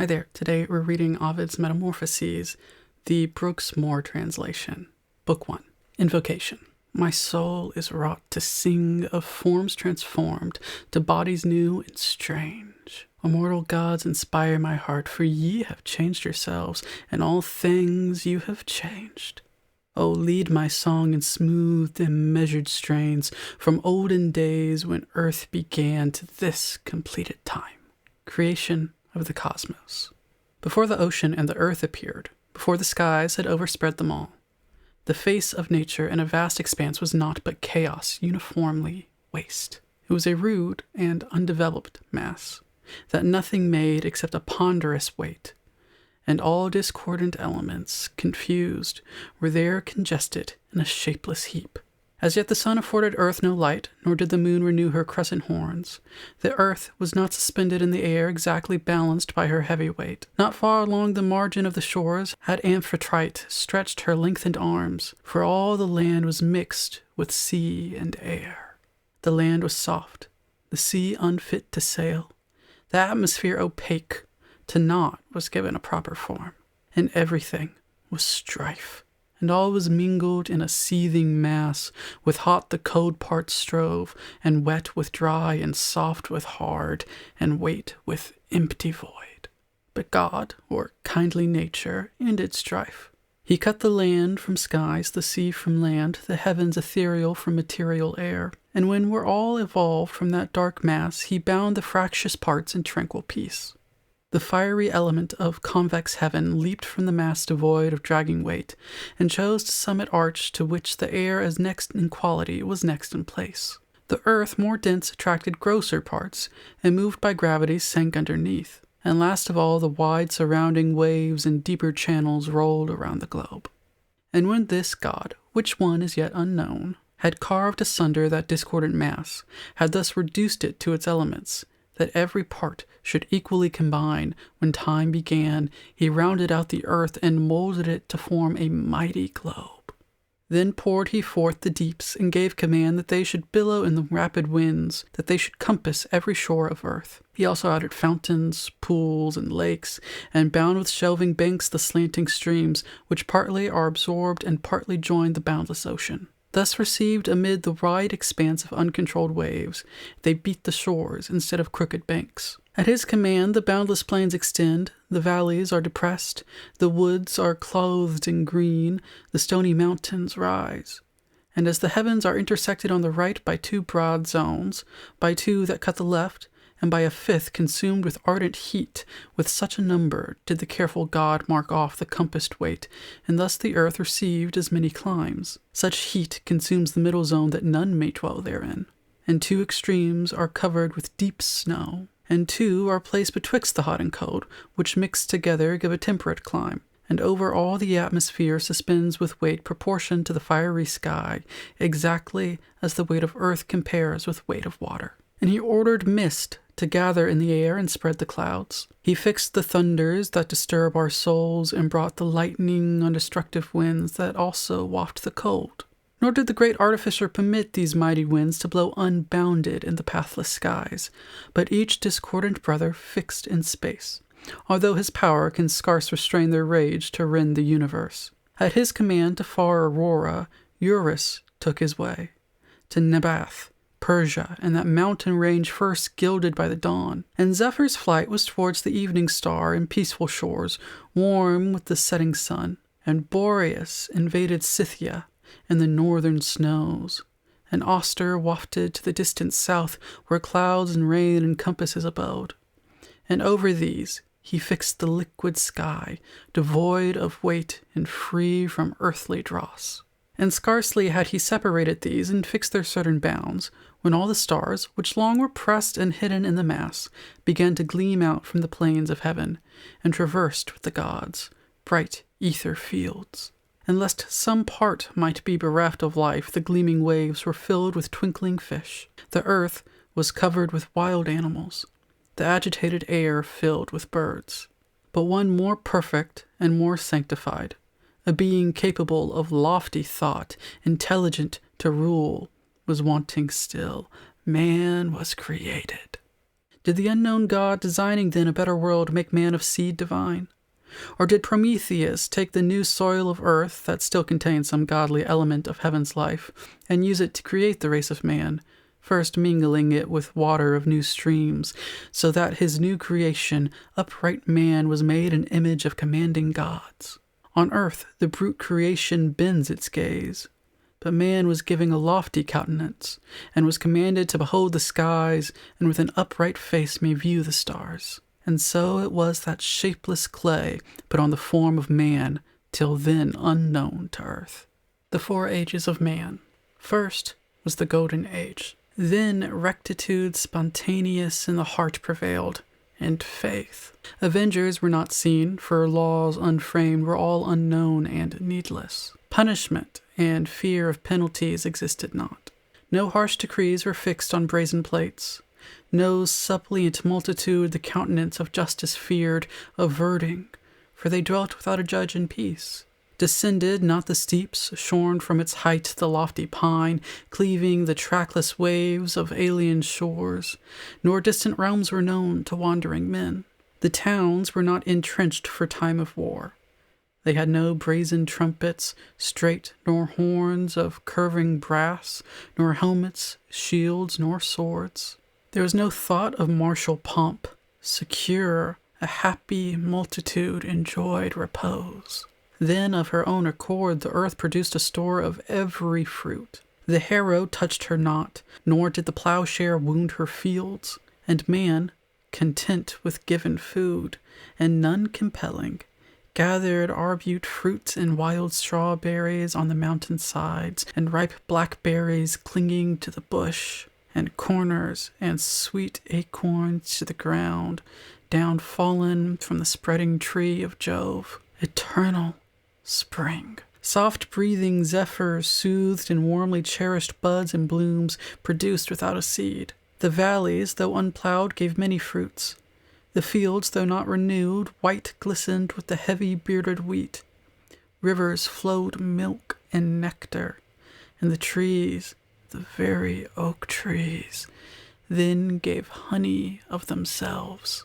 Hi there, today we're reading Ovid's Metamorphoses, the Brooks Moore translation. Book 1. Invocation. My soul is wrought to sing of forms transformed to bodies new and strange. Immortal gods, inspire my heart, for ye have changed yourselves, and all things you have changed. O lead my song in smooth and measured strains, from olden days when earth began to this completed time. Creation of the cosmos. Before the ocean and the earth appeared, before the skies had overspread them all, the face of nature in a vast expanse was naught but chaos, uniformly waste. It was a rude and undeveloped mass, that nothing made except a ponderous weight, and all discordant elements, confused, were there congested in a shapeless heap. As yet the sun afforded earth no light, nor did the moon renew her crescent horns. The earth was not suspended in the air, exactly balanced by her heavy weight. Not far along the margin of the shores had Amphitrite stretched her lengthened arms, for all the land was mixed with sea and air. The land was soft, the sea unfit to sail, the atmosphere opaque, to naught was given a proper form, and everything was strife. And all was mingled in a seething mass, with hot the cold parts strove, and wet with dry, and soft with hard, and weight with empty void. But God, or kindly nature, ended strife. He cut the land from skies, the sea from land, the heavens ethereal from material air. And when we're all evolved from that dark mass, he bound the fractious parts in tranquil peace. The fiery element of convex heaven leaped from the mass devoid of dragging weight, and chose to summit arch to which the air as next in quality was next in place. The earth more dense attracted grosser parts, and moved by gravity sank underneath, and last of all the wide surrounding waves and deeper channels rolled around the globe. And when this god, which one is yet unknown, had carved asunder that discordant mass, had thus reduced it to its elements, that every part should equally combine, when time began, he rounded out the earth and molded it to form a mighty globe. Then poured he forth the deeps, and gave command that they should billow in the rapid winds, that they should compass every shore of earth. He also added fountains, pools, and lakes, and bound with shelving banks the slanting streams, which partly are absorbed and partly join the boundless ocean. Thus received amid the wide expanse of uncontrolled waves, they beat the shores instead of crooked banks. At his command the boundless plains extend, the valleys are depressed, the woods are clothed in green, the stony mountains rise. And as the heavens are intersected on the right by two broad zones, by two that cut the left, and by a fifth consumed with ardent heat, with such a number did the careful god mark off the compassed weight, and thus the earth received as many climes. Such heat consumes the middle zone that none may dwell therein, and two extremes are covered with deep snow, and two are placed betwixt the hot and cold, which mixed together give a temperate clime. And over all the atmosphere suspends with weight proportioned to the fiery sky, exactly as the weight of earth compares with weight of water. And he ordered mist to gather in the air and spread the clouds. He fixed the thunders that disturb our souls, and brought the lightning on destructive winds that also waft the cold. Nor did the great artificer permit these mighty winds to blow unbounded in the pathless skies, but each discordant brother fixed in space, although his power can scarce restrain their rage to rend the universe. At his command to far Aurora, Eurus took his way, to Nebath, Persia, and that mountain range first gilded by the dawn. And Zephyr's flight was towards the evening star in peaceful shores, warm with the setting sun. And Boreas invaded Scythia and the northern snows, and Auster wafted to the distant south, where clouds and rain encompass his abode. And over these he fixed the liquid sky, devoid of weight and free from earthly dross. And scarcely had he separated these and fixed their certain bounds, when all the stars, which long were pressed and hidden in the mass, began to gleam out from the plains of heaven, and traversed with the gods, bright ether fields. And lest some part might be bereft of life, the gleaming waves were filled with twinkling fish. The earth was covered with wild animals, the agitated air filled with birds. But one more perfect and more sanctified, a being capable of lofty thought, intelligent to rule, was wanting still. Man was created. Did the unknown God, designing then a better world, make man of seed divine? Or did Prometheus take the new soil of earth that still contains some godly element of heaven's life and use it to create the race of man, first mingling it with water of new streams, so that his new creation, upright man, was made an image of commanding gods? On earth the brute creation bends its gaze, but man was given a lofty countenance, and was commanded to behold the skies, and with an upright face may view the stars. And so it was that shapeless clay put on the form of man, till then unknown to earth. The 4 ages of man. First was the Golden Age. Then rectitude spontaneous in the heart prevailed, and faith. Avengers were not seen, for laws unframed were all unknown and needless. Punishment and fear of penalties existed not. No harsh decrees were fixed on brazen plates. No suppliant multitude the countenance of justice feared, averting, for they dwelt without a judge in peace. Descended not the steeps, shorn from its height the lofty pine, cleaving the trackless waves of alien shores, nor distant realms were known to wandering men. The towns were not entrenched for time of war. They had no brazen trumpets, straight, nor horns of curving brass, nor helmets, shields, nor swords. There was no thought of martial pomp. Secure, a happy multitude enjoyed repose. Then of her own accord the earth produced a store of every fruit. The harrow touched her not, nor did the plowshare wound her fields. And man, content with given food, and none compelling, gathered arbute fruits and wild strawberries on the mountain sides, and ripe blackberries clinging to the bush, and corners and sweet acorns to the ground, down fallen from the spreading tree of Jove. Eternal spring. Soft-breathing zephyrs soothed and warmly cherished buds and blooms produced without a seed. The valleys, though unplowed, gave many fruits. The fields, though not renewed, white glistened with the heavy bearded wheat. Rivers flowed milk and nectar, and the trees, the very oak trees, then gave honey of themselves.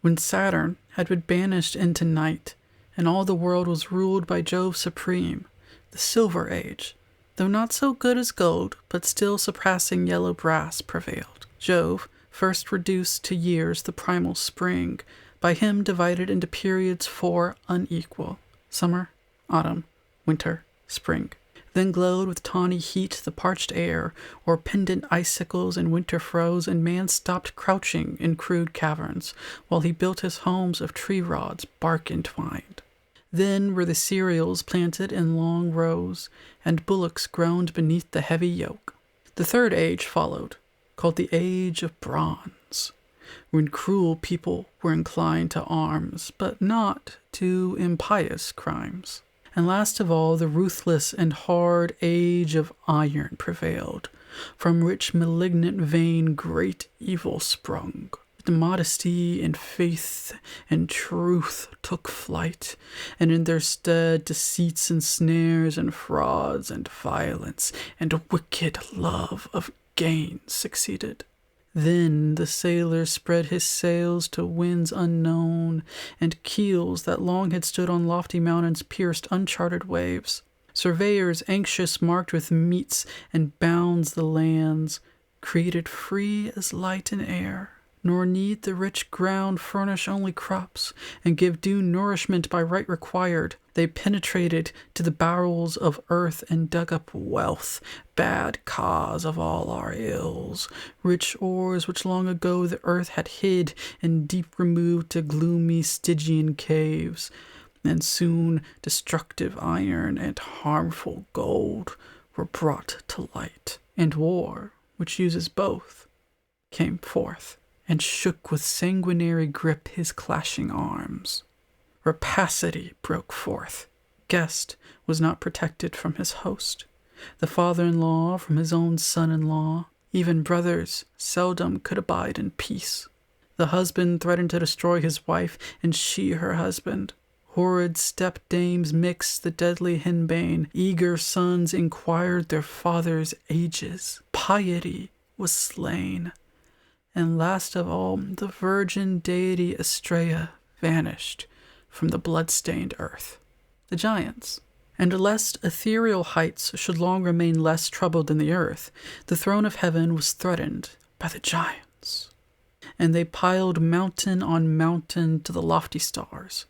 When Saturn had been banished into night, and all the world was ruled by Jove supreme, the Silver Age, though not so good as gold, but still surpassing yellow brass, prevailed. Jove first reduced to years the primal spring, by him divided into periods 4 unequal: summer, autumn, winter, spring. Then glowed with tawny heat the parched air, or pendant icicles in winter froze, and man stopped crouching in crude caverns, while he built his homes of tree rods, bark entwined. Then were the cereals planted in long rows, and bullocks groaned beneath the heavy yoke. The 3rd age followed, called the Age of Bronze, when cruel people were inclined to arms, but not to impious crimes. And last of all, the ruthless and hard Age of Iron prevailed, from which malignant vein great evil sprung. The modesty and faith and truth took flight, and in their stead deceits and snares and frauds and violence and wicked love of gain succeeded. Then the sailor spread his sails to winds unknown, and keels that long had stood on lofty mountains pierced uncharted waves. Surveyors anxious marked with metes and bounds the lands, created free as light and air. Nor need the rich ground furnish only crops, and give due nourishment by right required. They penetrated to the bowels of earth, and dug up wealth, bad cause of all our ills, rich ores which long ago the earth had hid, and deep removed to gloomy Stygian caves. And soon destructive iron and harmful gold were brought to light, and war, which uses both, came forth, and shook with sanguinary grip his clashing arms. Rapacity broke forth. Guest was not protected from his host, the father-in-law from his own son-in-law. Even brothers seldom could abide in peace. The husband threatened to destroy his wife, and she her husband. Horrid step-dames mixed the deadly henbane. Eager sons inquired their father's ages. Piety was slain, And last of all, the virgin deity Astraea vanished from the blood-stained earth. The giants. And lest ethereal heights should long remain less troubled than the earth, the throne of heaven was threatened by the giants. And they piled mountain on mountain to the lofty stars.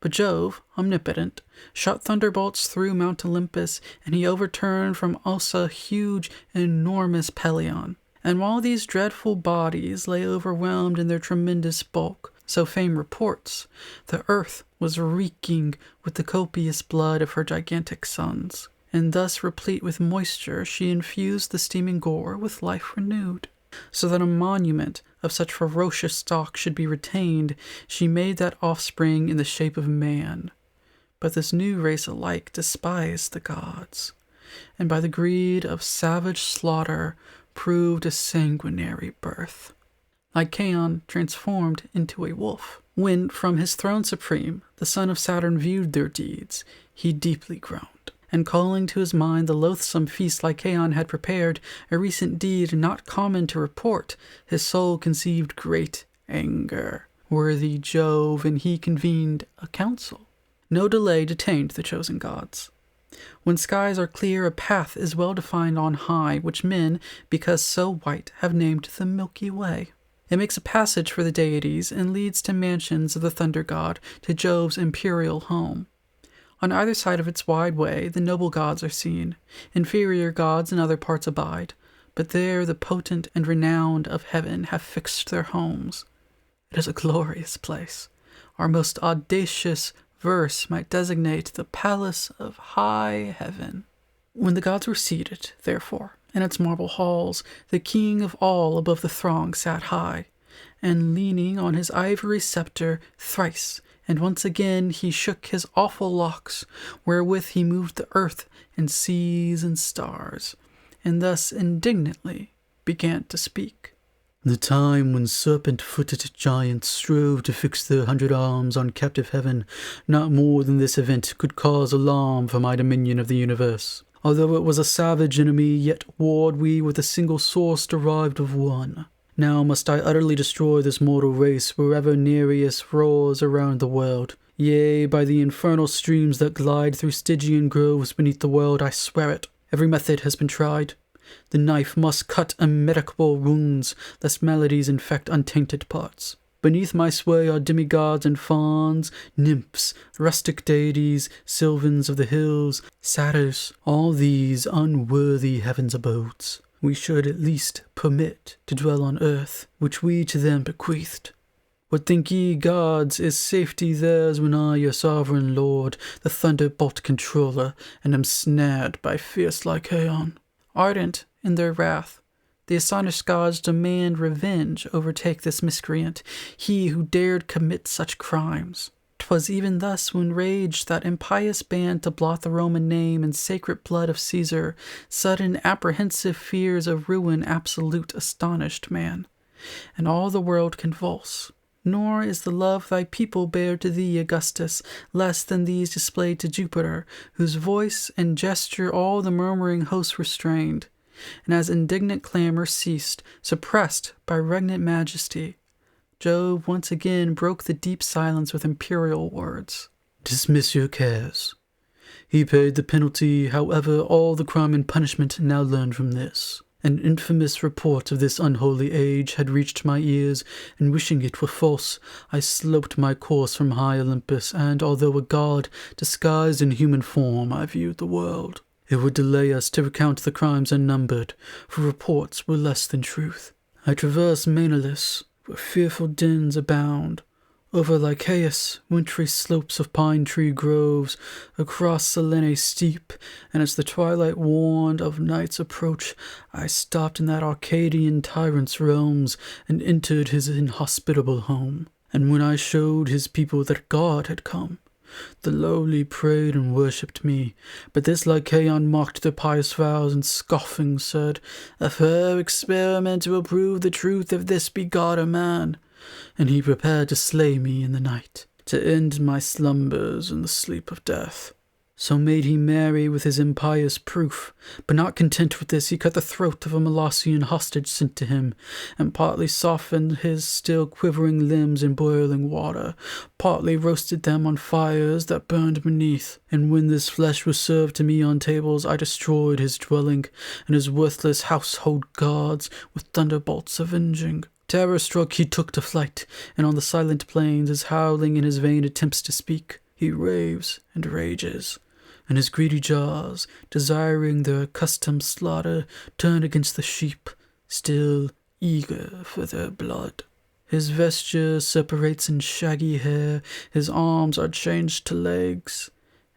But Jove, omnipotent, shot thunderbolts through Mount Olympus, and he overturned from Ossa huge, enormous Pelion. And while these dreadful bodies lay overwhelmed in their tremendous bulk, so fame reports, the earth was reeking with the copious blood of her gigantic sons, and thus replete with moisture she infused the steaming gore with life renewed. So that a monument of such ferocious stock should be retained, she made that offspring in the shape of man. But this new race alike despised the gods, and by the greed of savage slaughter proved a sanguinary birth. Lycaon transformed into a wolf. When from his throne supreme the son of Saturn viewed their deeds, he deeply groaned. And calling to his mind the loathsome feast Lycaon had prepared, a recent deed not common to report, his soul conceived great anger. Worthy Jove, and he convened a council. No delay detained the chosen gods. When skies are clear, a path is well defined on high, which men, because so white, have named the Milky Way. It makes a passage for the deities and leads to mansions of the thunder god, to Jove's imperial home. On either side of its wide way the noble gods are seen. Inferior gods in other parts abide, but there the potent and renowned of heaven have fixed their homes. It is a glorious place. Our most audacious verse might designate the palace of high heaven. When the gods were seated, therefore, in its marble halls, the king of all above the throng sat high, and leaning on his ivory scepter thrice, and once again he shook his awful locks, wherewith he moved the earth and seas and stars, and thus indignantly began to speak. The time when serpent-footed giants strove to fix their 100 arms on captive heaven, not more than this event could cause alarm for my dominion of the universe. Although it was a savage enemy, yet warred we with a single source derived of one. Now must I utterly destroy this mortal race wherever Nereus roars around the world. Yea, by the infernal streams that glide through Stygian groves beneath the world, I swear it. Every method has been tried. The knife must cut immedicable wounds, lest maladies infect untainted parts. Beneath my sway are demigods and fauns, nymphs, rustic deities, sylvans of the hills, satyrs, all these unworthy heaven's abodes. We should at least permit to dwell on earth, which we to them bequeathed. What think ye, gods, is safety theirs when I, your sovereign lord, the thunderbolt controller, and am snared by fierce Lycaon? Ardent in their wrath, the astonished gods demand revenge overtake this miscreant, he who dared commit such crimes. 'Twas even thus when raged that impious band to blot the Roman name and sacred blood of Caesar, sudden apprehensive fears of ruin absolute astonished man, and all the world convulse. Nor is the love thy people bear to thee, Augustus, less than these displayed to Jupiter, whose voice and gesture all the murmuring host restrained. And as indignant clamor ceased, suppressed by regnant majesty, Jove once again broke the deep silence with imperial words. Dismiss your cares. He paid the penalty, however, all the crime and punishment now learned from this. An infamous report of this unholy age had reached my ears, and wishing it were false, I sloped my course from high Olympus, and, although a god, disguised in human form, I viewed the world. It would delay us to recount the crimes unnumbered, for reports were less than truth. I traversed Menelaus, where fearful dens abound, over Lycaeus, wintry slopes of pine-tree groves, across Selene steep, and as the twilight warned of night's approach, I stopped in that Arcadian tyrant's realms, and entered his inhospitable home. And when I showed his people that God had come, the lowly prayed and worshipped me, but this Lycaon mocked their pious vows, and scoffing said, "A fair experiment will prove the truth if this be God or man." And he prepared to slay me in the night, to end my slumbers in the sleep of death. So made he merry with his impious proof, but not content with this, he cut the throat of a Molossian hostage sent to him, and partly softened his still quivering limbs in boiling water, partly roasted them on fires that burned beneath. And when this flesh was served to me on tables, I destroyed his dwelling, and his worthless household gods with thunderbolts avenging. Terror-struck he took to flight, and on the silent plains, as howling in his vain attempts to speak, he raves and rages. And his greedy jaws, desiring their accustomed slaughter, turn against the sheep, still eager for their blood. His vesture separates in shaggy hair, his arms are changed to legs,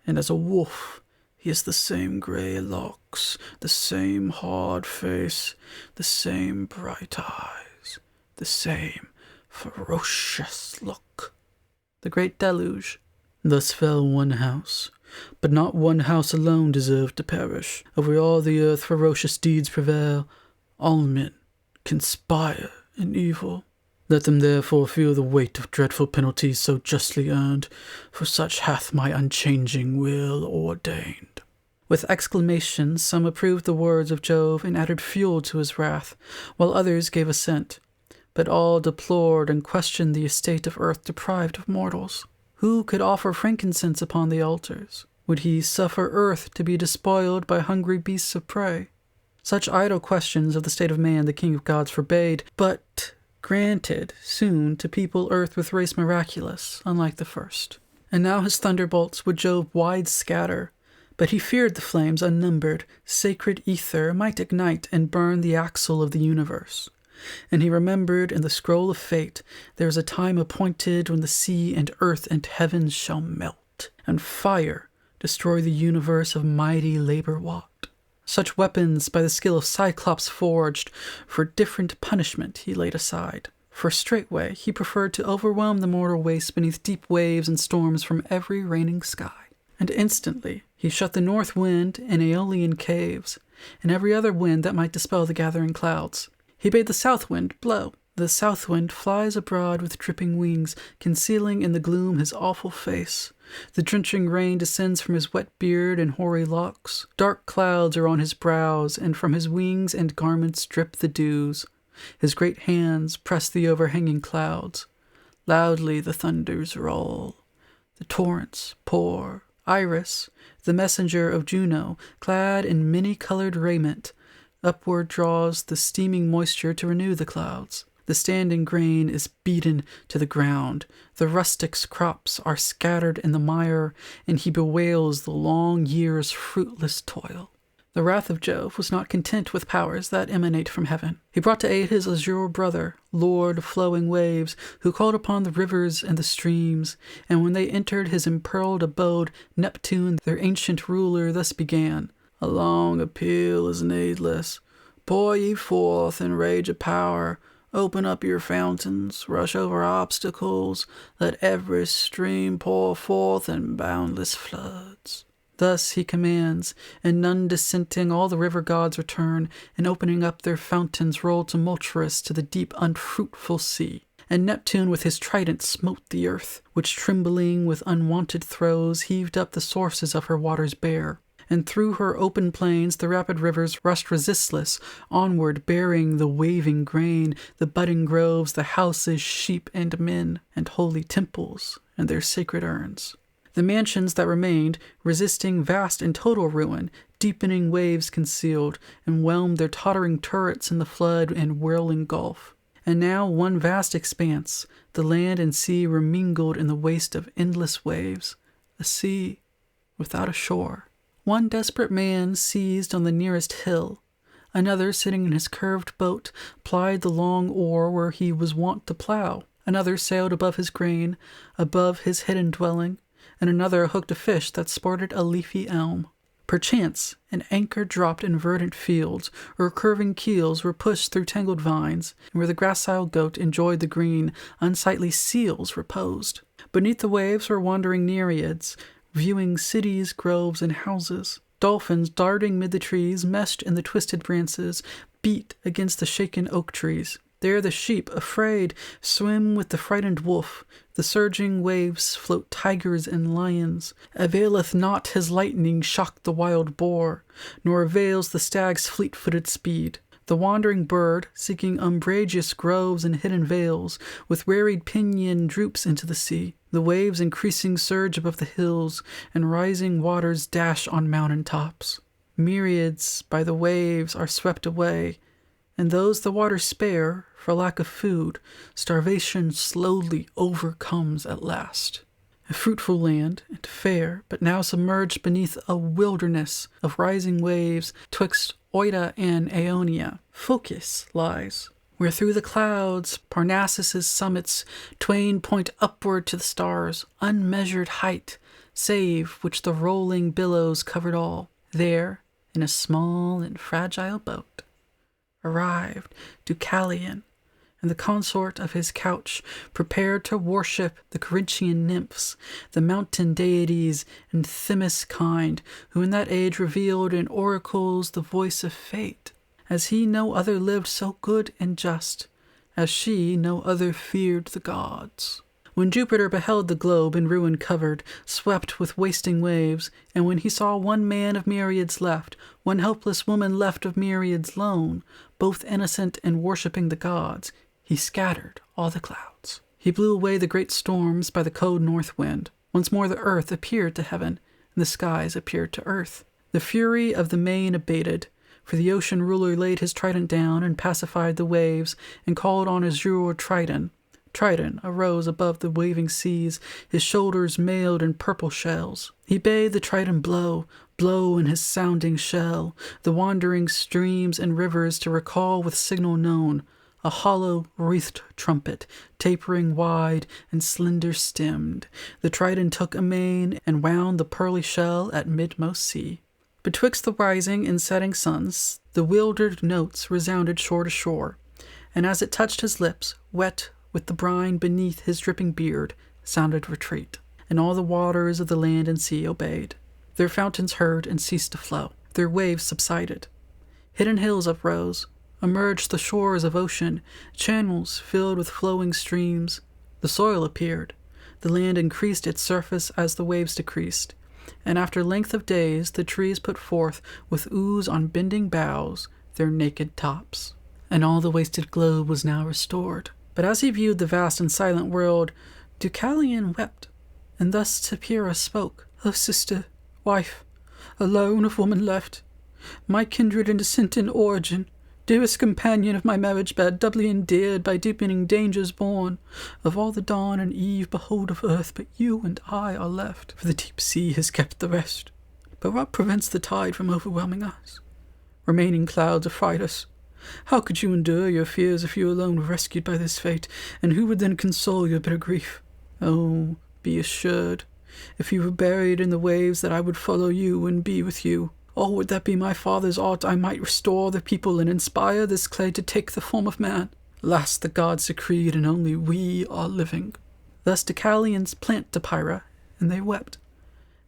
and as a wolf he has the same grey locks, the same hard face, the same bright eyes, the same ferocious look. The Great Deluge. Thus fell one house. But not one house alone deserved to perish. Over all the earth ferocious deeds prevail. All men conspire in evil. Let them therefore feel the weight of dreadful penalties so justly earned, for such hath my unchanging will ordained. With exclamations, some approved the words of Jove and added fuel to his wrath, while others gave assent. But all deplored and questioned the estate of earth deprived of mortals. Who could offer frankincense upon the altars? Would he suffer earth to be despoiled by hungry beasts of prey? Such idle questions of the state of man the king of gods forbade, but granted soon to people earth with race miraculous, unlike the first. And now his thunderbolts would Jove wide scatter, but he feared the flames unnumbered, sacred ether, might ignite and burn the axle of the universe. And he remembered in the scroll of fate there is a time appointed when the sea and earth and heavens shall melt, and fire destroy the universe of mighty labor wrought. Such weapons by the skill of Cyclops forged, for different punishment he laid aside. For straightway he preferred to overwhelm the mortal waste beneath deep waves and storms from every raining sky. And instantly he shut the north wind in Aeolian caves, and every other wind that might dispel the gathering clouds. He bade the south wind blow. The south wind flies abroad with dripping wings, concealing in the gloom his awful face. The drenching rain descends from his wet beard and hoary locks. Dark clouds are on his brows, and from his wings and garments drip the dews. His great hands press the overhanging clouds. Loudly the thunders roll. The torrents pour. Iris, the messenger of Juno, clad in many-colored raiment, upward draws the steaming moisture to renew the clouds. The standing grain is beaten to the ground. The rustic's crops are scattered in the mire, and he bewails the long year's fruitless toil. The wrath of Jove was not content with powers that emanate from heaven. He brought to aid his azure brother, lord of flowing waves, who called upon the rivers and the streams, and when they entered his impearled abode, Neptune, their ancient ruler, thus began. A long appeal is needless. Pour ye forth in rage of power. Open up your fountains, rush over obstacles. Let every stream pour forth in boundless floods. Thus he commands, and none dissenting, all the river gods return, and opening up their fountains roll tumultuous to the deep unfruitful sea. And Neptune with his trident smote the earth, which trembling with unwonted throes heaved up the sources of her waters bare. And through her open plains the rapid rivers rushed resistless, onward bearing the waving grain, the budding groves, the houses, sheep, and men, and holy temples, and their sacred urns. The mansions that remained, resisting vast and total ruin, deepening waves concealed, and whelmed their tottering turrets in the flood and whirling gulf. And now one vast expanse, the land and sea were mingled in the waste of endless waves, a sea without a shore. One desperate man seized on the nearest hill. Another, sitting in his curved boat, plied the long oar where he was wont to plow. Another sailed above his grain, above his hidden dwelling, and another hooked a fish that sported a leafy elm. Perchance an anchor dropped in verdant fields, or curving keels were pushed through tangled vines, and where the gracile goat enjoyed the green, unsightly seals reposed. Beneath the waves were wandering nereids, viewing cities, groves, and houses. Dolphins darting mid the trees, meshed in the twisted branches, beat against the shaken oak trees. There the sheep, afraid, swim with the frightened wolf. The surging waves float tigers and lions. Availeth not his lightning shock the wild boar, nor avails the stag's fleet-footed speed. The wandering bird, seeking umbrageous groves and hidden vales, with wearied pinion droops into the sea. The waves increasing surge above the hills, and rising waters dash on mountain tops. Myriads by the waves are swept away, and those the waters spare, for lack of food, starvation slowly overcomes at last. A fruitful land, and fair, but now submerged beneath a wilderness of rising waves twixt Oida and Aeonia, Phocis lies, where through the clouds, Parnassus's summits, twain point upward to the stars, unmeasured height, save which the rolling billows covered all. There, in a small and fragile boat, arrived Deucalion, and the consort of his couch, prepared to worship the Corinthian nymphs, the mountain deities and Themis kind, who in that age revealed in oracles the voice of fate. As he no other lived so good and just, as she no other feared the gods. When Jupiter beheld the globe in ruin covered, swept with wasting waves, and when he saw one man of myriads left, one helpless woman left of myriads lone, both innocent and worshipping the gods, he scattered all the clouds. He blew away the great storms by the cold north wind. Once more the earth appeared to heaven, and the skies appeared to earth. The fury of the main abated, for the ocean ruler laid his trident down and pacified the waves, and called on Azure Triton. Triton arose above the waving seas, his shoulders mailed in purple shells. He bade the Triton blow, blow in his sounding shell, the wandering streams and rivers to recall with signal known, a hollow wreathed trumpet, tapering wide and slender-stemmed. The Triton took amain and wound the pearly shell at midmost sea. Betwixt the rising and setting suns, the wildered notes resounded shore to shore, and as it touched his lips, wet with the brine beneath his dripping beard, sounded retreat, and all the waters of the land and sea obeyed. Their fountains heard and ceased to flow. Their waves subsided. Hidden hills uprose, emerged the shores of ocean, channels filled with flowing streams. The soil appeared. The land increased its surface as the waves decreased, and after length of days the trees put forth, with ooze on bending boughs, their naked tops. And all the wasted globe was now restored. But as he viewed the vast and silent world, Deucalion wept, and thus to Pyrrha spoke. "O sister, wife, alone of woman left, my kindred and descent in origin, dearest companion of my marriage bed, doubly endeared by deepening dangers born, of all the dawn and eve behold of earth, but you and I are left, for the deep sea has kept the rest. But what prevents the tide from overwhelming us? Remaining clouds affright us. How could you endure your fears if you alone were rescued by this fate, and who would then console your bitter grief? Oh, be assured, if you were buried in the waves, that I would follow you and be with you. Or would that be my father's art, I might restore the people and inspire this clay to take the form of man. Alas, the gods decreed, and only we are living." Thus Deucalion's plant to Pyrrha, and they wept.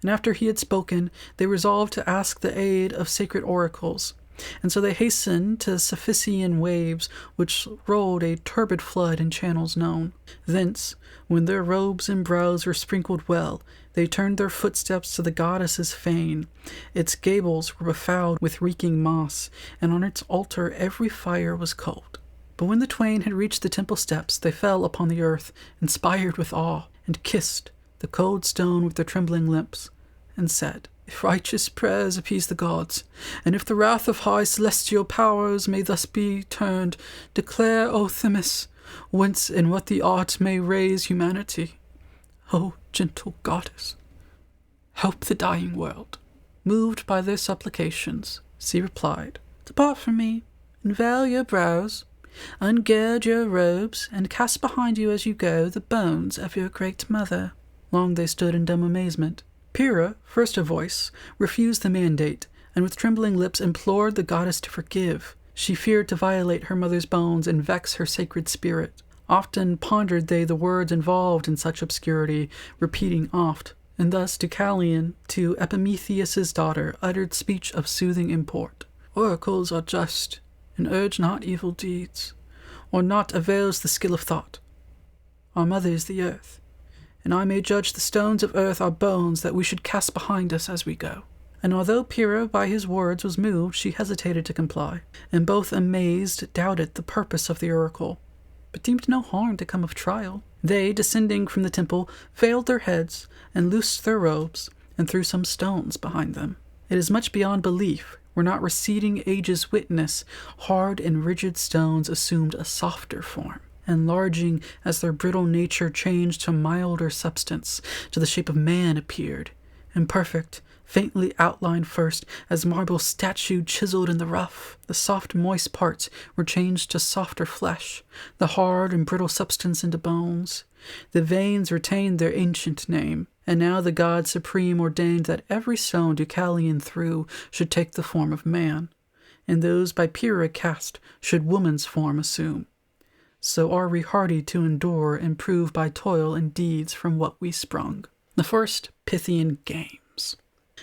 And after he had spoken, they resolved to ask the aid of sacred oracles. And so they hastened to Cephisian waves, which rolled a turbid flood in channels known. Thence, when their robes and brows were sprinkled well, they turned their footsteps to the goddess's fane. Its gables were befouled with reeking moss, and on its altar every fire was cold. But when the twain had reached the temple steps, they fell upon the earth, inspired with awe, and kissed the cold stone with their trembling lips, and said, "If righteous prayers appease the gods, and if the wrath of high celestial powers may thus be turned, declare, O Themis, whence and what the art may raise humanity. O gentle goddess, help the dying world." Moved by their supplications, she replied, "Depart from me, and veil your brows, ungird your robes, and cast behind you as you go the bones of your great mother." Long they stood in dumb amazement. Pyrrha, first of voice, refused the mandate, and with trembling lips implored the goddess to forgive. She feared to violate her mother's bones and vex her sacred spirit. Often pondered they the words involved in such obscurity, repeating oft, and thus Deucalion to Epimetheus' daughter uttered speech of soothing import. "Oracles are just, and urge not evil deeds. or naught avails the skill of thought. Our mother is the earth, and I may judge the stones of earth are bones that we should cast behind us as we go. And although Pyrrha by his words was moved, she hesitated to comply, and both amazed doubted the purpose of the oracle, but deemed no harm to come of trial. They, descending from the temple, veiled their heads, and loosed their robes, and threw some stones behind them. It is much beyond belief, were not receding ages witness, hard and rigid stones assumed a softer form, enlarging as their brittle nature changed to milder substance, to the shape of man appeared, imperfect, faintly outlined first, as marble statue chiseled in the rough. The soft moist parts were changed to softer flesh, the hard and brittle substance into bones. The veins retained their ancient name, and now the god supreme ordained that every stone Deucalion threw should take the form of man, and those by Pyrrha cast should woman's form assume. So are we hardy to endure and prove by toil and deeds from what we sprung. The first Pythian Games.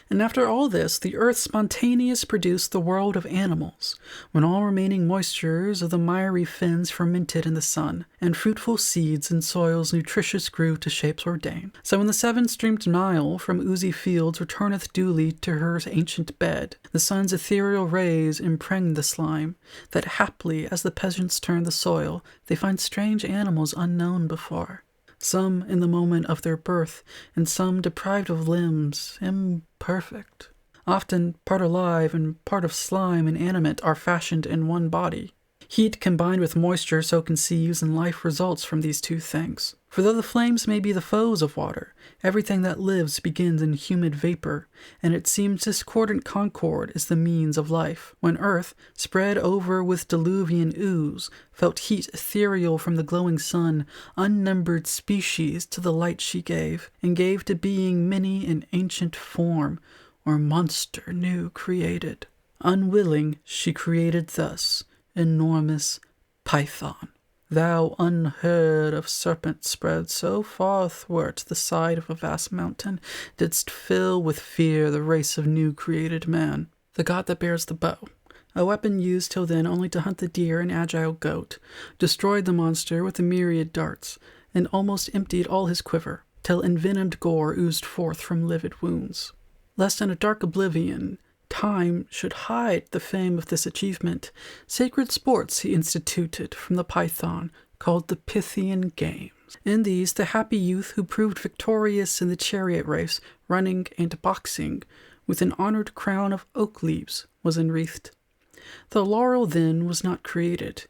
And after all this, the earth spontaneous produced the world of animals, when all remaining moistures of the miry fens fermented in the sun, and fruitful seeds in soils nutritious grew to shapes ordained. So when the seven-streamed Nile from oozy fields returneth duly to her ancient bed, the sun's ethereal rays impregned the slime, that haply as the peasants turn the soil, they find strange animals unknown before. Some in the moment of their birth, and some deprived of limbs, imperfect. Often part alive and part of slime and animate are fashioned in one body. Heat combined with moisture so conceives, and life results from these two things. For though the flames may be the foes of water, everything that lives begins in humid vapor, and it seems discordant concord is the means of life. When earth, spread over with diluvian ooze, felt heat ethereal from the glowing sun, unnumbered species to the light she gave, and gave to being many an ancient form, or monster new created. Unwilling, she created thus, enormous Python. Thou unheard of serpent spread so far athwart the side of a vast mountain, didst fill with fear the race of new created man. The god that bears the bow, a weapon used till then only to hunt the deer and agile goat, destroyed the monster with a myriad darts, and almost emptied all his quiver, till envenomed gore oozed forth from livid wounds. Lest in a dark oblivion time should hide the fame of this achievement, sacred sports he instituted from the Python, called the Pythian Games. In these, the happy youth who proved victorious in the chariot race, running and boxing, with an honored crown of oak leaves, was enwreathed. The laurel then was not created,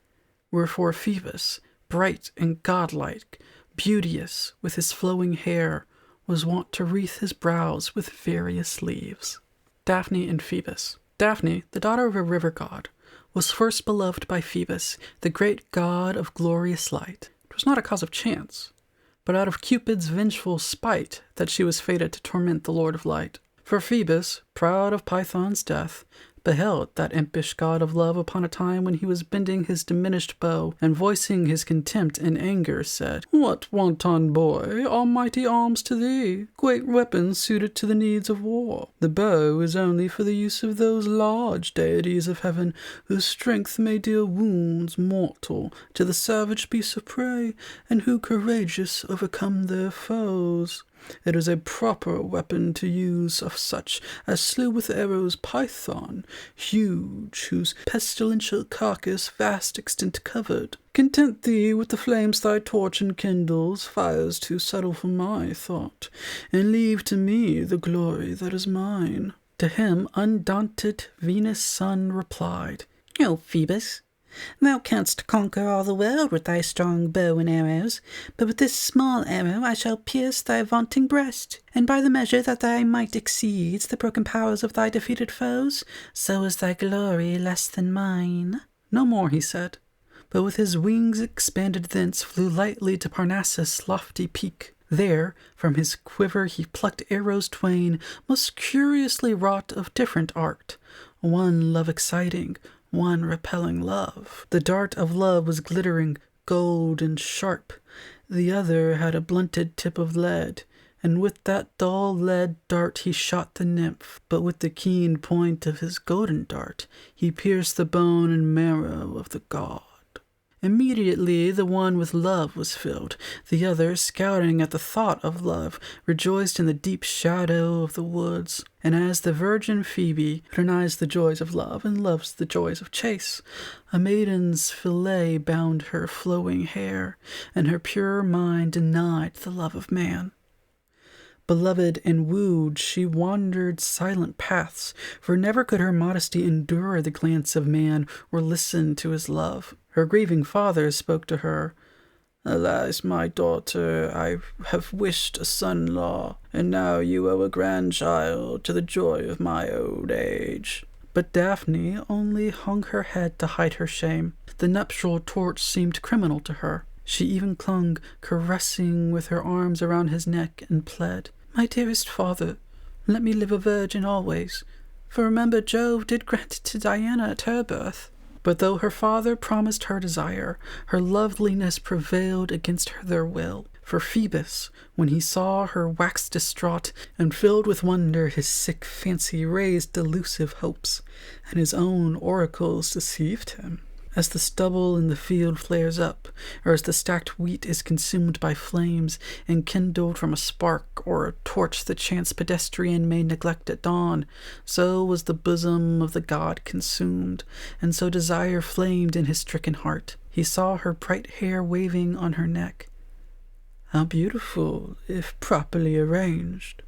wherefore Phoebus, bright and godlike, beauteous with his flowing hair, was wont to wreathe his brows with various leaves. Daphne and Phoebus. Daphne, the daughter of a river god, was first beloved by Phoebus, the great god of glorious light. It was not a cause of chance, but out of Cupid's vengeful spite that she was fated to torment the Lord of Light. For Phoebus, proud of Python's death, beheld that impish god of love upon a time when he was bending his diminished bow, and voicing his contempt and anger, said, "What, wanton boy, are mighty arms to thee? Great weapons suited to the needs of war. The bow is only for the use of those large deities of heaven, whose strength may deal wounds mortal to the savage beasts of prey, and who courageous overcome their foes. It is a proper weapon to use of such as slew with arrows Python, huge, whose pestilential carcass vast extent covered. Content thee with the flames thy torch enkindles, fires too subtle for my thought, and leave to me the glory that is mine." To him undaunted Venus' son replied, "O Phoebus, thou canst conquer all the world with thy strong bow and arrows, but with this small arrow I shall pierce thy vaunting breast, and by the measure that thy might exceeds the broken powers of thy defeated foes, so is thy glory less than mine." No more he said, but with his wings expanded thence flew lightly to Parnassus' lofty peak. There from his quiver he plucked arrows twain, most curiously wrought of different art, one love-exciting, one repelling love. The dart of love was glittering, gold and sharp. The other had a blunted tip of lead, and with that dull lead dart he shot the nymph. But with the keen point of his golden dart he pierced the bone and marrow of the god. Immediately the one with love was filled. The other, scouting at the thought of love, rejoiced in the deep shadow of the woods. And as the virgin Phoebe denies the joys of love and loves the joys of chase, a maiden's fillet bound her flowing hair, and her pure mind denied the love of man. Beloved and wooed, she wandered silent paths, for never could her modesty endure the glance of man or listen to his love. Her grieving father spoke to her. "Alas, my daughter, I have wished a son-in-law, and now you owe a grandchild to the joy of my old age." But Daphne only hung her head to hide her shame. The nuptial torch seemed criminal to her. She even clung, caressing with her arms around his neck, and pled, "My dearest father, let me live a virgin always, for remember Jove did grant it to Diana at her birth." But though her father promised her desire, her loveliness prevailed against their will. For Phoebus, when he saw her wax distraught, and filled with wonder his sick fancy raised delusive hopes, and his own oracles deceived him. As the stubble in the field flares up, or as the stacked wheat is consumed by flames, and kindled from a spark or a torch the chance pedestrian may neglect at dawn, so was the bosom of the god consumed, and so desire flamed in his stricken heart. He saw her bright hair waving on her neck. How beautiful, if properly arranged.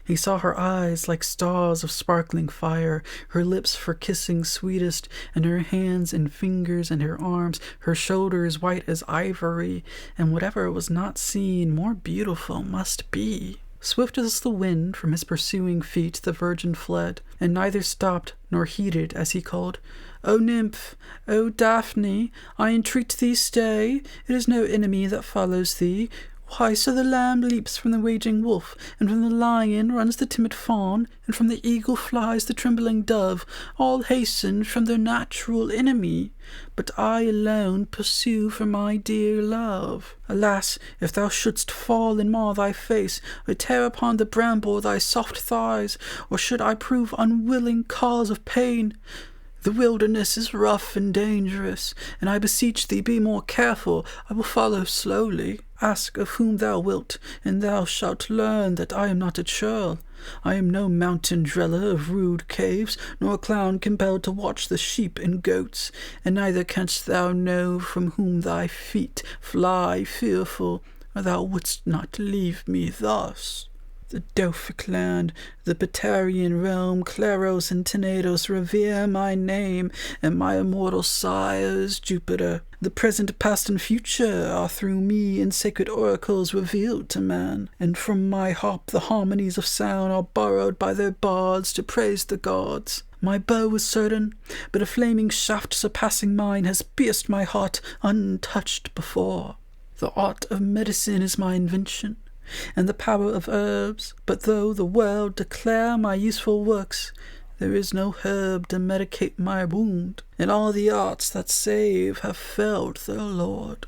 He saw her eyes like stars of sparkling fire, her lips for kissing sweetest, and her hands and fingers and her arms, her shoulders white as ivory, and whatever was not seen more beautiful must be. Swift as the wind from his pursuing feet the virgin fled, and neither stopped nor heeded as he called, "O nymph, O Daphne, I entreat thee stay, it is no enemy that follows thee. Why, so the lamb leaps from the raging wolf, and from the lion runs the timid fawn, and from the eagle flies the trembling dove, all hasten from their natural enemy. But I alone pursue for my dear love. Alas, if thou shouldst fall and mar thy face, or tear upon the bramble thy soft thighs, or should I prove unwilling cause of pain? The wilderness is rough and dangerous, and I beseech thee be more careful. I will follow slowly. Ask of whom thou wilt, and thou shalt learn that I am not a churl. I am no mountain dweller of rude caves, nor a clown compelled to watch the sheep and goats, and neither canst thou know from whom thy feet fly fearful, or thou wouldst not leave me thus. The Delphic land, the Batarian realm, Claros and Tenedos revere my name, and my immortal sires, Jupiter. The present, past, and future are through me in sacred oracles revealed to man, and from my harp the harmonies of sound are borrowed by their bards to praise the gods. My bow is certain, but a flaming shaft surpassing mine has pierced my heart untouched before. The art of medicine is my invention, and the power of herbs, but though the world declare my useful works, there is no herb to medicate my wound, and all the arts that save have failed their lord.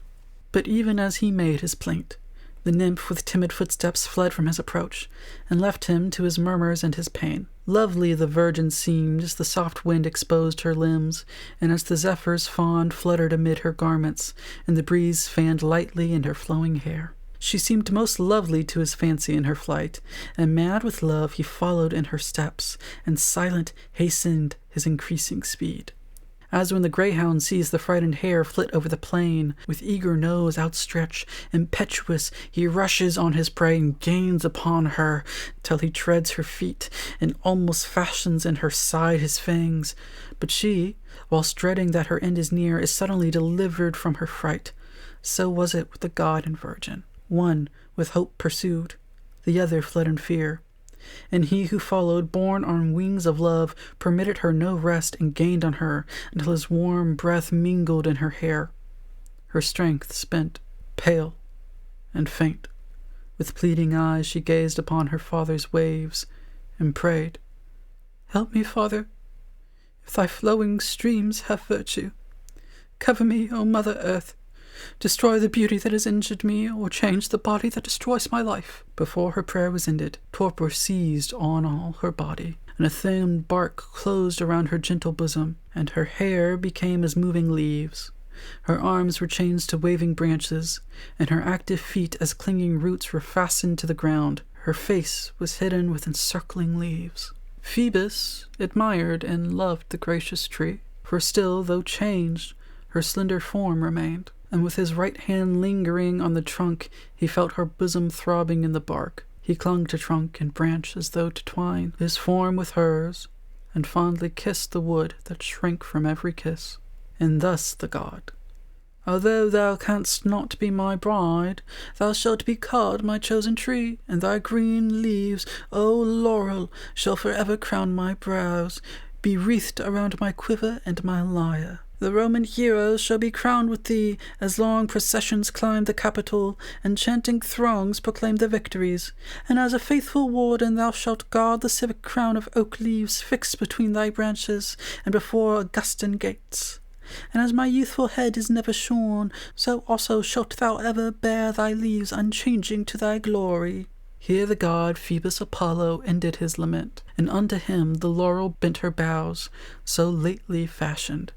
But even as he made his plaint, the nymph with timid footsteps fled from his approach, and left him to his murmurs and his pain. Lovely the virgin seemed as the soft wind exposed her limbs, and as the zephyrs fond fluttered amid her garments, and the breeze fanned lightly in her flowing hair. She seemed most lovely to his fancy in her flight, and mad with love he followed in her steps, and silent hastened his increasing speed. As when the greyhound sees the frightened hare flit over the plain, with eager nose outstretched, impetuous, he rushes on his prey and gains upon her, till he treads her feet, and almost fashions in her side his fangs. But she, whilst dreading that her end is near, is suddenly delivered from her fright. So was it with the god and virgin. One with hope pursued, the other fled in fear. And he who followed, borne on wings of love, permitted her no rest and gained on her until his warm breath mingled in her hair. Her strength spent, pale and faint, with pleading eyes she gazed upon her father's waves and prayed, "Help me, Father, if thy flowing streams have virtue. Cover me, O Mother Earth. Destroy the beauty that has injured me, or change the body that destroys my life." Before her prayer was ended, torpor seized on all her body, and a thin bark closed around her gentle bosom, and her hair became as moving leaves. Her arms were chains to waving branches, and her active feet as clinging roots were fastened to the ground. Her face was hidden with encircling leaves. Phoebus admired and loved the gracious tree, for still, though changed, her slender form remained, and with his right hand lingering on the trunk, he felt her bosom throbbing in the bark. He clung to trunk and branch as though to twine his form with hers, and fondly kissed the wood that shrank from every kiss. And thus the god: "Although thou canst not be my bride, thou shalt be called my chosen tree, and thy green leaves, O laurel, shall forever crown my brows, be wreathed around my quiver and my lyre. The Roman heroes shall be crowned with thee, as long processions climb the Capitol, and chanting throngs proclaim their victories. And as a faithful warden thou shalt guard the civic crown of oak leaves fixed between thy branches, and before Augustan gates. And as my youthful head is never shorn, so also shalt thou ever bear thy leaves unchanging to thy glory." Here the god Phoebus Apollo ended his lament, and unto him the laurel bent her boughs, so lately fashioned,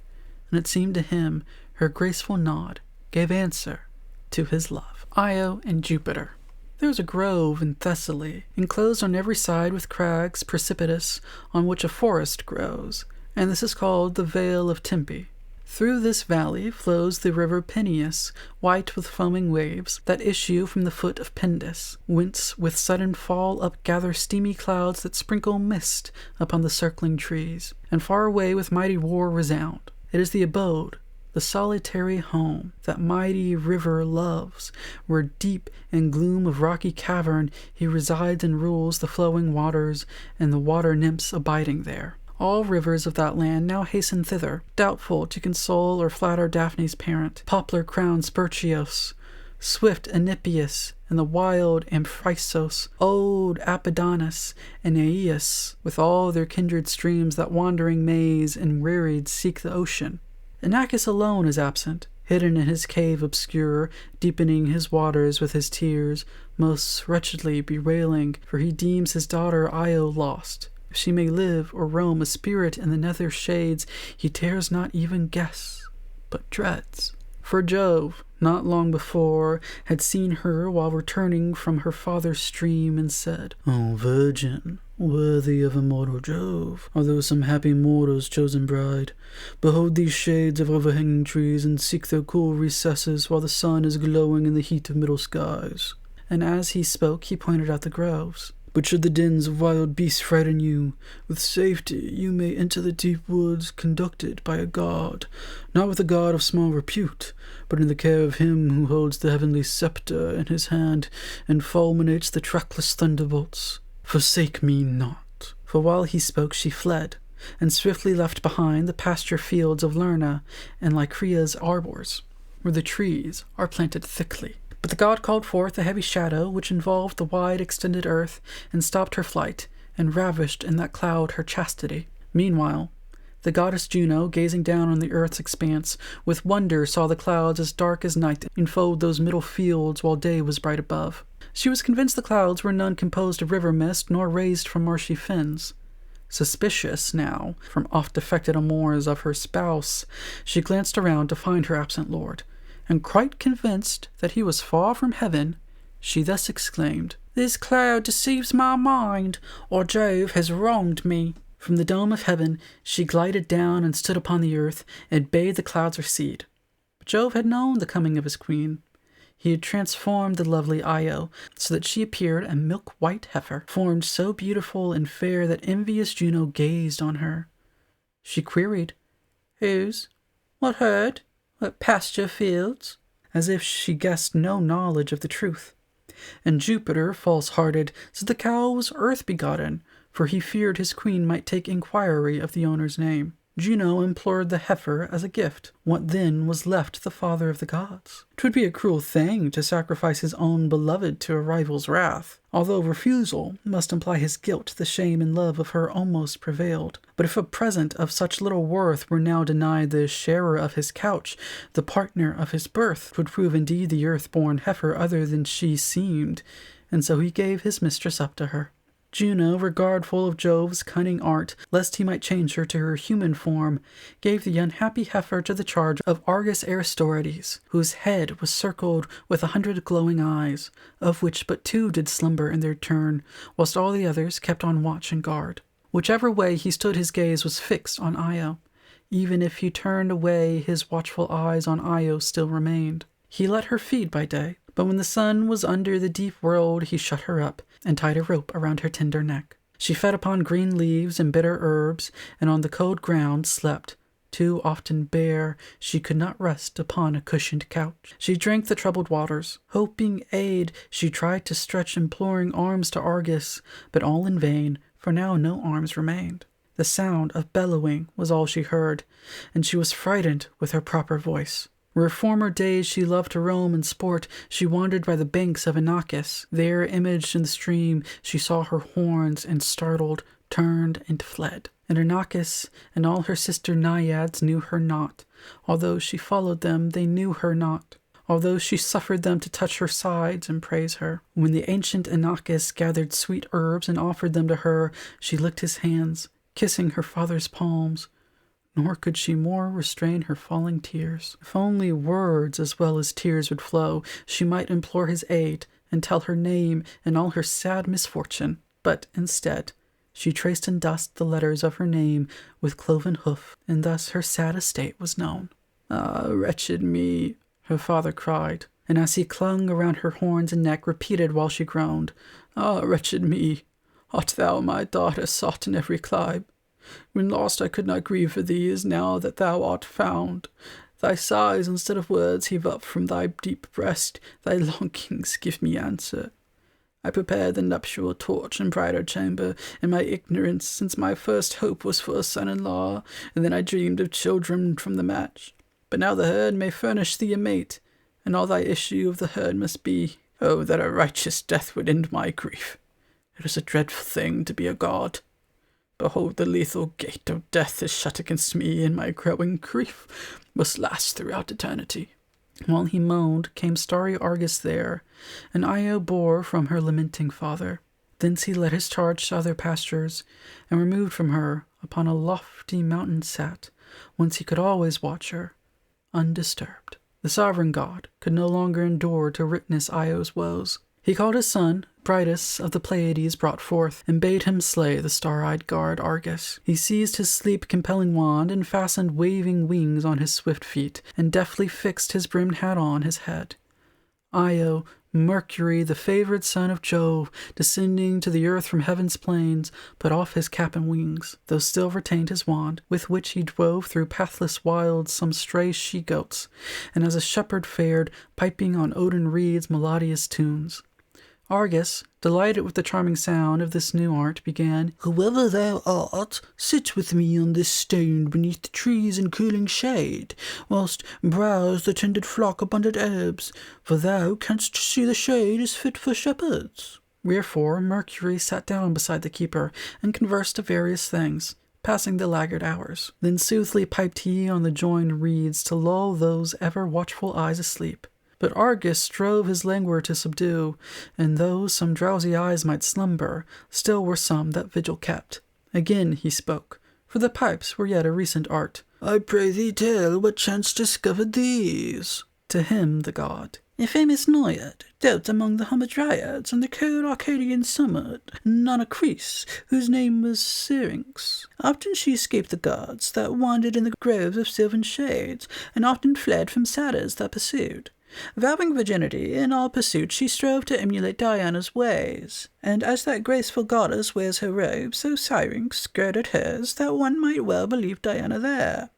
and it seemed to him her graceful nod gave answer to his love. Io and Jupiter. There is a grove in Thessaly, enclosed on every side with crags precipitous, on which a forest grows, and this is called the Vale of Tempe. Through this valley flows the river Peneus, white with foaming waves, that issue from the foot of Pindus, whence with sudden fall up gather steamy clouds that sprinkle mist upon the circling trees, and far away with mighty roar resound. It is the abode, the solitary home, that mighty river loves, where deep in gloom of rocky cavern he resides and rules the flowing waters and the water nymphs abiding there. All rivers of that land now hasten thither, doubtful to console or flatter Daphne's parent, poplar-crowned Sperchios, swift Enipeus, and the wild Amphrysos, old Apidanus, and Aeus, with all their kindred streams that wandering maze and wearied seek the ocean. Inachus alone is absent, hidden in his cave obscure, deepening his waters with his tears, most wretchedly bewailing, for he deems his daughter Io lost. If she may live or roam a spirit in the nether shades, he dares not even guess, but dreads. For Jove, not long before, had seen her while returning from her father's stream, and said, "O virgin, worthy of immortal Jove, although some happy mortal's chosen bride, behold these shades of overhanging trees, and seek their cool recesses while the sun is glowing in the heat of middle skies." And as he spoke, he pointed out the groves. "But should the dens of wild beasts frighten you, with safety you may enter the deep woods, conducted by a god, not with a god of small repute, but in the care of him who holds the heavenly scepter in his hand and fulminates the trackless thunderbolts. Forsake me not." For while he spoke she fled, and swiftly left behind the pasture fields of Lerna and Lycrea's arbors, where the trees are planted thickly. But the god called forth a heavy shadow which involved the wide extended earth, and stopped her flight, and ravished in that cloud her chastity. Meanwhile, the goddess Juno, gazing down on the earth's expanse, with wonder saw the clouds as dark as night enfold those middle fields while day was bright above. She was convinced the clouds were none composed of river mist, nor raised from marshy fens. Suspicious now, from oft-affected amours of her spouse, she glanced around to find her absent lord, and quite convinced that he was far from heaven, she thus exclaimed, "This cloud deceives my mind, or Jove has wronged me." From the dome of heaven she glided down and stood upon the earth, and bade the clouds recede. But Jove had known the coming of his queen. He had transformed the lovely Io, so that she appeared a milk-white heifer, formed so beautiful and fair that envious Juno gazed on her. She queried, "Whose? What herd? What pasture fields?" as if she guessed no knowledge of the truth. And Jupiter, false-hearted, said the cow was earth-begotten, for he feared his queen might take inquiry of the owner's name. Juno implored the heifer as a gift. What then was left the father of the gods? 'Twould be a cruel thing to sacrifice his own beloved to a rival's wrath. Although refusal must imply his guilt, the shame and love of her almost prevailed. But if a present of such little worth were now denied the sharer of his couch, the partner of his birth, 'twould prove indeed the earth-born heifer other than she seemed, and so he gave his mistress up to her. Juno, regardful of Jove's cunning art, lest he might change her to her human form, gave the unhappy heifer to the charge of Argus Aristorides, whose head was circled with 100 glowing eyes, of which but 2 did slumber in their turn, whilst all the others kept on watch and guard. Whichever way he stood, his gaze was fixed on Io. Even if he turned away, his watchful eyes on Io still remained. He let her feed by day, but when the sun was under the deep world, he shut her up and tied a rope around her tender neck. She fed upon green leaves and bitter herbs, and on the cold ground slept. Too often bare, she could not rest upon a cushioned couch. She drank the troubled waters. Hoping aid, she tried to stretch imploring arms to Argus, but all in vain, for now no arms remained. The sound of bellowing was all she heard, and she was frightened with her proper voice. Where former days she loved to roam and sport, she wandered by the banks of Inachus. There, imaged in the stream, she saw her horns, and startled, turned and fled. And Inachus and all her sister naiads knew her not. Although she followed them, they knew her not. Although she suffered them to touch her sides and praise her. When the ancient Inachus gathered sweet herbs and offered them to her, she licked his hands, kissing her father's palms. Nor could she more restrain her falling tears. If only words as well as tears would flow, she might implore his aid and tell her name and all her sad misfortune. But instead, she traced in dust the letters of her name with cloven hoof, and thus her sad estate was known. "Ah, wretched me," her father cried, and as he clung around her horns and neck, repeated while she groaned, "Ah, wretched me! Art thou my daughter sought in every clime? When lost I could not grieve for thee, as now that thou art found. Thy sighs instead of words heave up from thy deep breast, thy longings give me answer. I prepared the nuptial torch and bridal chamber in my ignorance, since my first hope was for a son-in-law, and then I dreamed of children from the match. But now the herd may furnish thee a mate, and all thy issue of the herd must be. Oh, that a righteous death would end my grief! It is a dreadful thing to be a god. Behold, the lethal gate of death is shut against me, and my growing grief must last throughout eternity." While he moaned, came starry Argus there, and Io bore from her lamenting father. Thence he led his charge to other pastures, and removed from her, upon a lofty mountain sat, whence he could always watch her, undisturbed. The sovereign god could no longer endure to witness Io's woes. He called his son, brightest of the Pleiades brought forth, and bade him slay the star-eyed guard Argus. He seized his sleep-compelling wand, and fastened waving wings on his swift feet, and deftly fixed his brimmed hat on his head. Io, Mercury, the favored son of Jove, descending to the earth from heaven's plains, put off his cap and wings, though still retained his wand, with which he drove through pathless wilds some stray she-goats, and as a shepherd fared, piping on Odin reed's melodious tunes. Argus, delighted with the charming sound of this new art, began, "Whoever thou art, sit with me on this stone beneath the trees in cooling shade, whilst browse the tended flock abundant herbs, for thou canst see the shade is fit for shepherds." Wherefore Mercury sat down beside the keeper, and conversed of various things, passing the laggard hours. Then soothly piped he on the joined reeds to lull those ever watchful eyes asleep. But Argus strove his languor to subdue, and though some drowsy eyes might slumber, still were some that vigil kept. Again he spoke, for the pipes were yet a recent art. "I pray thee tell what chance discovered these." To him the god, "A famous Naiad, dwelt among the Hamadryads on the cold Arcadian summit, Nanacris, whose name was Syrinx. Often she escaped the gods that wandered in the groves of sylvan shades, and often fled from satyrs that pursued. Vowing virginity, in all pursuit she strove to emulate Diana's ways, and as that graceful goddess wears her robe, so Syrinx girded hers, that one might well believe Diana there.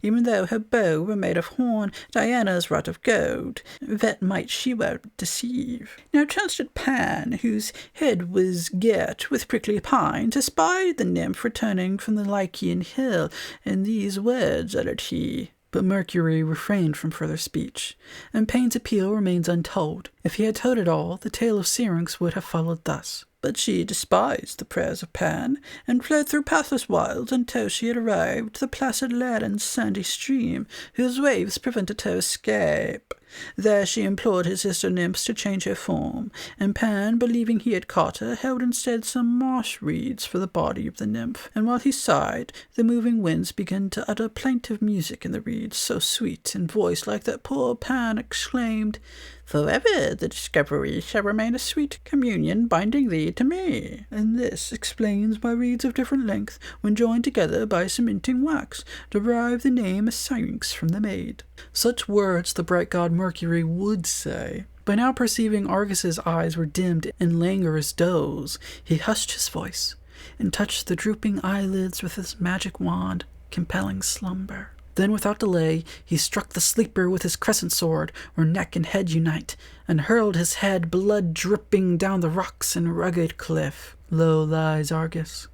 Even though her bow were made of horn, Diana's wrought of gold, that might she well deceive. Now chanced it Pan, whose head was girt with prickly pines, espied the nymph returning from the Lycian hill, and these words uttered he." But Mercury refrained from further speech, and Pain's appeal remains untold. If he had told it all, the tale of Syrinx would have followed thus. "But she despised the prayers of Pan, and fled through pathless wilds until she had arrived to the placid land and sandy stream, whose waves prevented her escape. There she implored his sister nymphs to change her form, and Pan, believing he had caught her, held instead some marsh reeds for the body of the nymph, and while he sighed, the moving winds began to utter plaintive music in the reeds, so sweet and voiced like that poor Pan exclaimed, "Forever the discovery shall remain a sweet communion binding thee to me." And this explains why reeds of different length, when joined together by cementing wax, derive the name Syrinx from the maid. Such words the bright god Mercury would say. But now perceiving Argus's eyes were dimmed in languorous doze, he hushed his voice, and touched the drooping eyelids with his magic wand, compelling slumber. Then without delay he struck the sleeper with his crescent sword, where neck and head unite, and hurled his head, blood dripping, down the rocks and rugged cliff. Low lies Argus,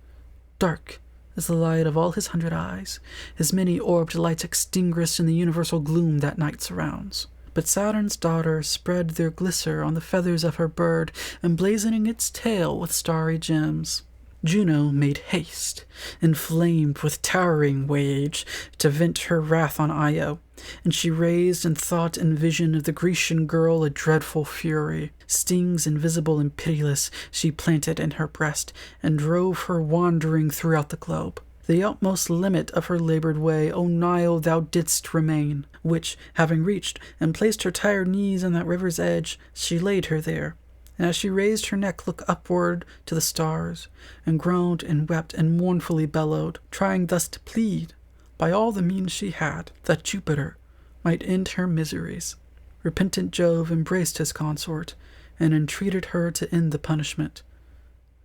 dark as the light of all his 100 eyes, his many-orbed lights extinguished in the universal gloom that night surrounds. But Saturn's daughters spread their glister on the feathers of her bird, emblazoning its tail with starry gems. Juno made haste, inflamed with towering rage, to vent her wrath on Io, and she raised in thought and vision of the Grecian girl a dreadful fury. Stings invisible and pitiless she planted in her breast, and drove her wandering throughout the globe. The utmost limit of her labored way, O Nile, thou didst remain, which, having reached, and placed her tired knees on that river's edge, she laid her there. And as she raised her neck, looked upward to the stars, and groaned and wept and mournfully bellowed, trying thus to plead, by all the means she had, that Jupiter might end her miseries. Repentant Jove embraced his consort, and entreated her to end the punishment.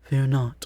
"Fear not,"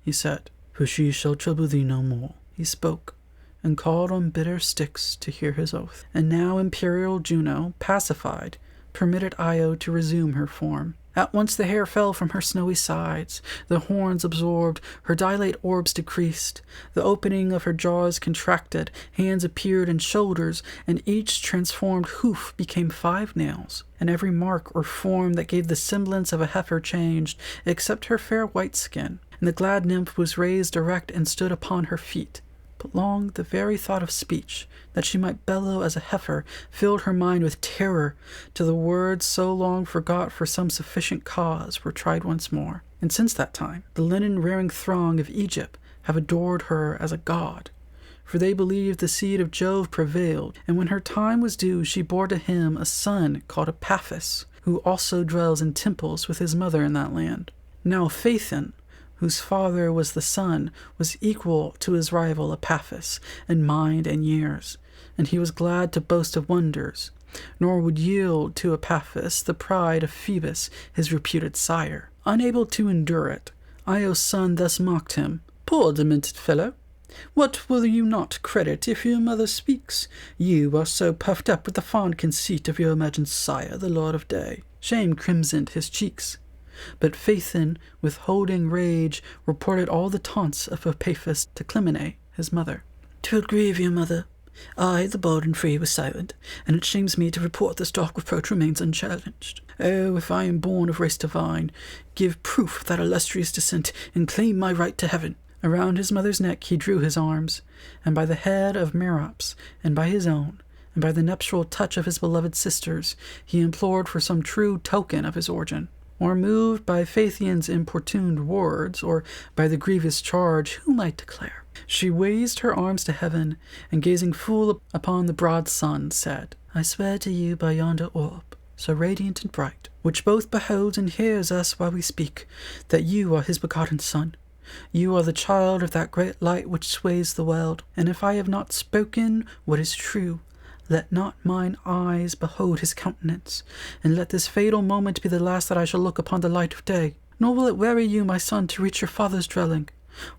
he said, "for she shall trouble thee no more." He spoke, and called on bitter Styx to hear his oath. And now imperial Juno, pacified, permitted Io to resume her form. At once the hair fell from her snowy sides, the horns absorbed, her dilate orbs decreased, the opening of her jaws contracted, hands appeared and shoulders, and each transformed hoof became 5 nails, and every mark or form that gave the semblance of a heifer changed, except her fair white skin, and the glad nymph was raised erect and stood upon her feet. But long the very thought of speech, that she might bellow as a heifer, filled her mind with terror, till the words so long forgot for some sufficient cause were tried once more. And since that time, the linen-wearing throng of Egypt have adored her as a god, for they believed the seed of Jove prevailed, and when her time was due she bore to him a son called Epaphus, who also dwells in temples with his mother in that land. Now Phaethon, whose father was the sun, was equal to his rival Epaphus in mind and years, and he was glad to boast of wonders, nor would yield to Epaphus the pride of Phoebus, his reputed sire. Unable to endure it, Io's son thus mocked him, "Poor demented fellow! What will you not credit if your mother speaks? You are so puffed up with the fond conceit of your imagined sire, the Lord of Day." Shame crimsoned his cheeks. But Phaethon, with holding rage, reported all the taunts of Epaphus to Clymene, his mother. "'Twill grieve you, mother. I, the bold and free, was silent, and it shames me to report this dark reproach remains unchallenged. Oh, if I am born of race divine, give proof of that illustrious descent, and claim my right to heaven." Around his mother's neck he drew his arms, and by the head of Merops, and by his own, and by the nuptial touch of his beloved sisters, he implored for some true token of his origin. Or moved by Phaethon's importuned words, or by the grievous charge, who might declare? She raised her arms to heaven, and gazing full upon the broad sun, said, "I swear to you by yonder orb, so radiant and bright, which both beholds and hears us while we speak, that you are his begotten son. You are the child of that great light which sways the world, and if I have not spoken what is true, let not mine eyes behold his countenance, and let this fatal moment be the last that I shall look upon the light of day. Nor will it weary you, my son, to reach your father's dwelling,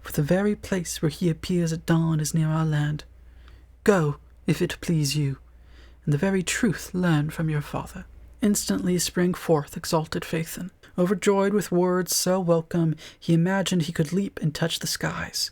for the very place where he appears at dawn is near our land. Go, if it please you, and the very truth learn from your father." Instantly sprang forth exalted Phaethon. Overjoyed with words so welcome, he imagined he could leap and touch the skies.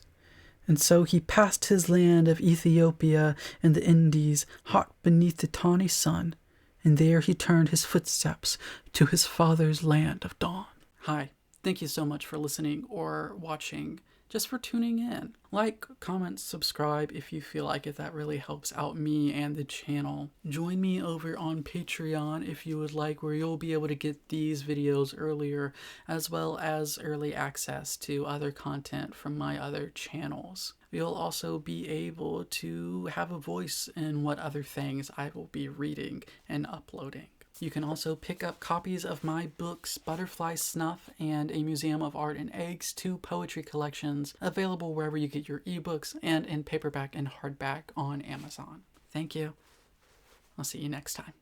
And so he passed his land of Ethiopia and the Indies, hot beneath the tawny sun, and there he turned his footsteps to his father's land of dawn. Hi, Thank you so much for listening or watching, just for tuning in. Like, comment, subscribe if you feel like it. That really helps out me and the channel. Join me over on Patreon if you would like, where you'll be able to get these videos earlier, as well as early access to other content from my other channels. You'll also be able to have a voice in what other things I will be reading and uploading. You can also pick up copies of my books, Butterfly Snuff and A Museum of Art and Eggs, 2 poetry collections, available wherever you get your ebooks and in paperback and hardback on Amazon. Thank you. I'll see you next time.